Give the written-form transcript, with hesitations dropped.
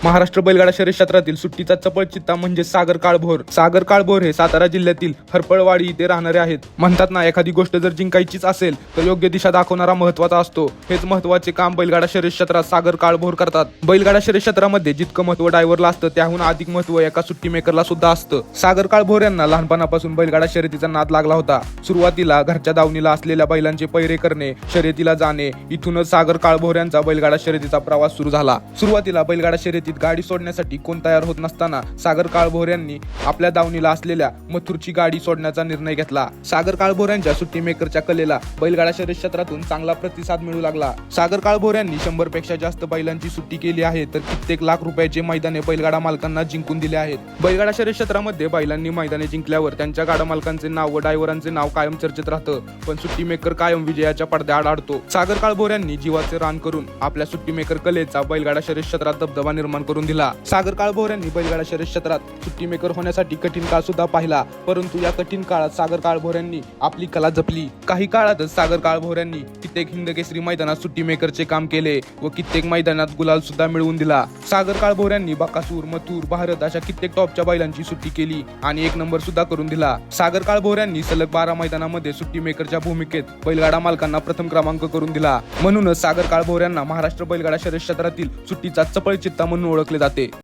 महाराष्ट्र बैलगाडा शर्यत क्षेत्रातील सुट्टीचा चपळ चित्ता म्हणजे सागर काळभोर. सागर काळभोर हे सातारा जिल्ह्यातील हरपळवाडी इथे राहणारे आहेत. म्हणतात ना, एखादी गोष्ट जर जिंकायचीच असेल तर योग्य दिशा दाखवणारा महत्वाचा असतो. हेच महत्वाचे काम बैलगाडा शर्यत क्षेत्रात सागर काळभोर करतात. बैलगाडा शर्यत क्षेत्रामध्ये जितकं महत्व ड्रायव्हरला असतं त्याहून अधिक महत्व एका सुट्टी मेकरला सुद्धा असतं. सागर काळभोर यांना लहानपणापासून बैलगाडा शर्यतीचा नाद लागला होता. सुरुवातीला घरच्या दावणीला असलेल्या बैलांचे पैरे करणे, शर्यतीला जाणे, इथूनच सागर काळभोर यांचा बैलगाडा शर्यतीचा प्रवास सुरू झाला. सुरुवातीला बैलगाडा शर्यतीत गाडी सोडण्यासाठी कोण तयार होत नसताना सागर काळभोर यांनी आपल्या दावणीला असलेल्या मथुरची गाडी सोडण्याचा निर्णय घेतला. सागर काळभोर यांच्या सुट्टी मेकरच्या कलेला बैलगाडा शर्यत क्षेत्रातून चांगला प्रतिसाद मिळू लागला. सागर काळभोर यांनी 100 पेक्षा जास्त बैलांची सुट्टी केली आहे, तर कित्येक लाख रुपयाचे मैदाने बैलगाडा मालकांना जिंकून दिले आहेत. बैलगाडा शर्यत क्षेत्रामध्ये बैलांनी मैदाने जिंकल्यावर त्यांच्या गाडा मालकांचे नाव व ड्रायव्हरांचे नाव कायम चर्चेत राहतं, पण सुट्टी मेकर कायम विजयाच्या पडद्याआड अडतो. सागर काळभोर यांनी जीवाचे रान करून आपल्या सुट्टी मेकर कलेचा बैलगाडा शर्यत क्षेत्रात दबदबा निर्माण करून दिला. सागर काळभोर यांनी बैलगाडा शर्यत क्षेत्रात सुट्टी मेकर होण्यासाठी कठीण काळ सुद्धा पाहिला, परंतु या कठीण काळात सागर काळभोर यांनी आपली कला जपली. काही काळातच सागर काळभोर यांनी कित्येक हिंदकेसरी मैदानात सुट्टी मेकरचे काम केले व कित्येक मैदानात गुलाल सुद्धा मिळवून दिला. सागर काळभोर यांनी बकासूर, मथुर, भारत अशा कित्येक टॉपच्या बैलांची सुट्टी केली आणि 1 नंबर सुद्धा करून दिला. सागर काळभोर यांनी सलग 12 मैदानामध्ये सुट्टी मेकरच्या भूमिकेत बैलगाडा मालकांना प्रथम क्रमांक करून दिला. म्हणूनच सागर काळभोर यांना महाराष्ट्र बैलगाडा शर्यत क्षेत्रातील सुट्टीचा चपळ चित्ता म्हणून ओळखले जाते.